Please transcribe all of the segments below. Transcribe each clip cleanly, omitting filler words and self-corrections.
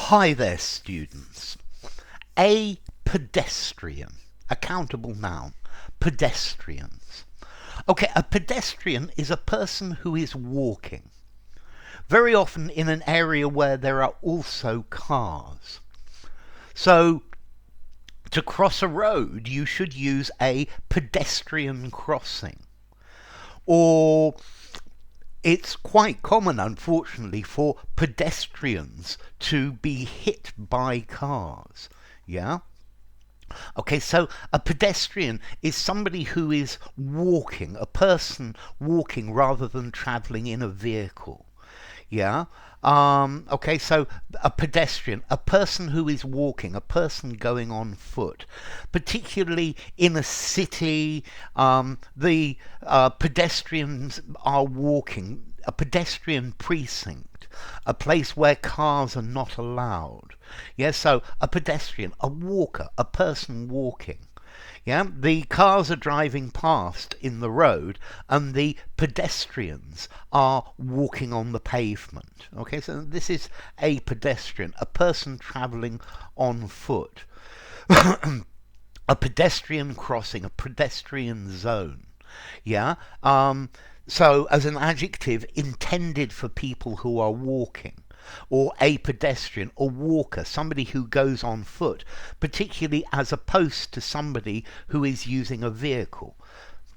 Hi there, students. A pedestrian. Accountable noun. Pedestrians. Okay, a pedestrian is a person who is walking, very often in an area where there are also cars. So, to cross a road, you should use a pedestrian crossing. Or it's quite common, unfortunately, for pedestrians to be hit by cars. Yeah? Okay, so a pedestrian is somebody who is walking, a person walking rather than travelling in a vehicle. Yeah? Okay, so a pedestrian, a person who is walking, a person going on foot, particularly in a city, the pedestrians are walking, a pedestrian precinct, a place where cars are not allowed. Yeah, so a pedestrian, a walker, a person walking. Yeah, the cars are driving past in the road and the pedestrians are walking on the pavement. Okay, so this is a pedestrian, a person travelling on foot. A pedestrian crossing, a pedestrian zone. Yeah, so as an adjective intended for people who are walking, or a pedestrian or walker, somebody who goes on foot, particularly as opposed to somebody who is using a vehicle.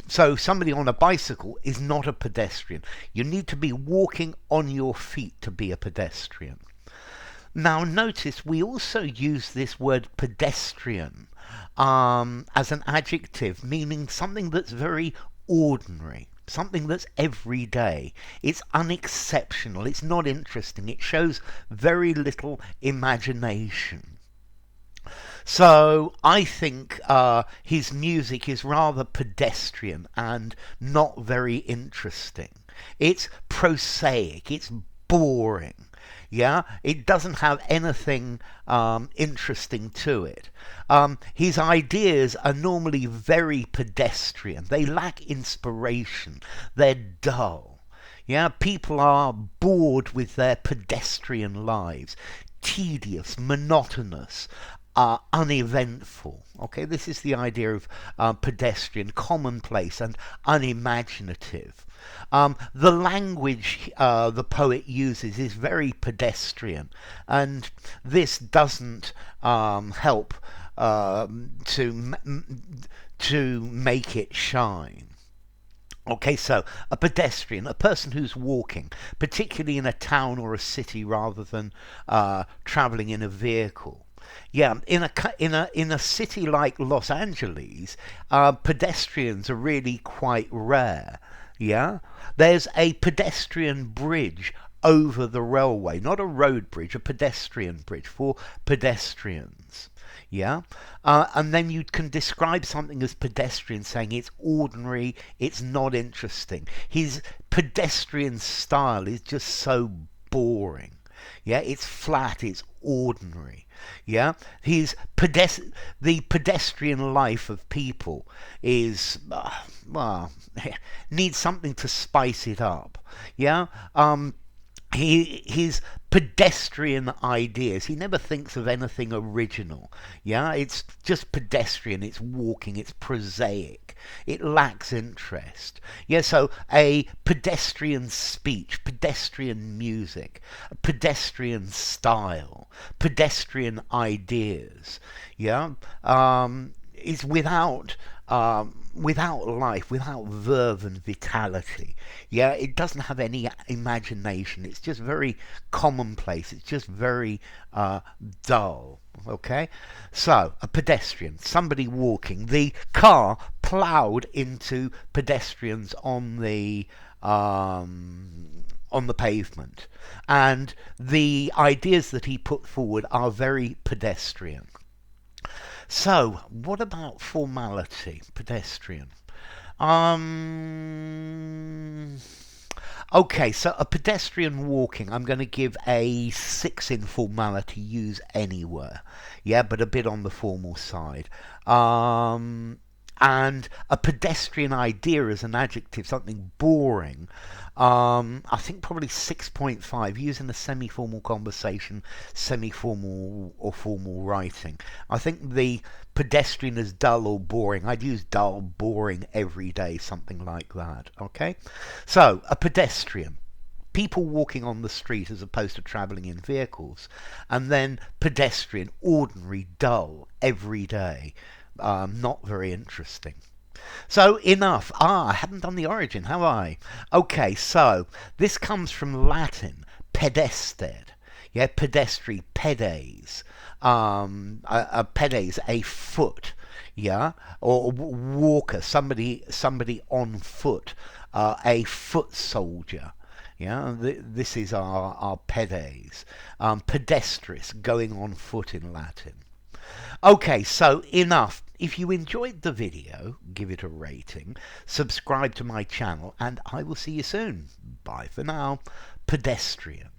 So somebody on a bicycle is not a pedestrian. You need to be walking on your feet to be a pedestrian. Now notice we also use this word pedestrian as an adjective, meaning something that's very ordinary, something that's everyday. It's unexceptional, it's not interesting, it shows very little imagination. So I think his music is rather pedestrian and not very interesting. It's prosaic, it's boring. Yeah, it doesn't have anything interesting to it. His ideas are normally very pedestrian. They lack inspiration. They're dull. Yeah, people are bored with their pedestrian lives. Tedious, monotonous, uneventful. Okay, this is the idea of pedestrian, commonplace and unimaginative. The language the poet uses is very pedestrian, and this doesn't help to make it shine. Okay, so a pedestrian, a person who's walking, particularly in a town or a city rather than travelling in a vehicle. Yeah, in a city like Los Angeles, pedestrians are really quite rare. Yeah, there's a pedestrian bridge over the railway, not a road bridge, a pedestrian bridge for pedestrians. Yeah, and then you can describe something as pedestrian, saying it's ordinary, it's not interesting. His pedestrian style is just so boring. Yeah, it's flat, it's ordinary. Yeah, the pedestrian life of people is well, needs something to spice it up. Yeah, his pedestrian ideas. He never thinks of anything original. Yeah, it's just pedestrian. It's walking. It's prosaic. It lacks interest. Yeah, so a pedestrian speech, pedestrian music, pedestrian style, pedestrian ideas. Yeah, is without life, without verve and vitality. Yeah, it doesn't have any imagination. It's just very commonplace. It's just very dull. Okay, so a pedestrian, somebody walking. The car ploughed into pedestrians on the pavement, and the ideas that he put forward are very pedestrian. So, what about formality? Pedestrian. Okay, so a pedestrian walking, I'm going to give a 6 in formality, use anywhere. Yeah, but a bit on the formal side. And a pedestrian idea as an adjective, something boring. I think probably 6.5, using a semi-formal conversation, semi-formal or formal writing. I think the pedestrian is dull or boring. I'd use dull, boring, everyday, something like that. Okay? So, a pedestrian. People walking on the street as opposed to travelling in vehicles. And then pedestrian, ordinary, dull, everyday. Not very interesting. So enough. I haven't done the origin, have I? Okay, so this comes from Latin, pedested. Yeah, pedestri, pedes. A pedes, a foot. Yeah, or walker, somebody on foot. A foot soldier. Yeah, this is our pedes. Pedestris, going on foot in Latin. Okay, so enough. If you enjoyed the video, give it a rating, subscribe to my channel, and I will see you soon. Bye for now. Pedestrian.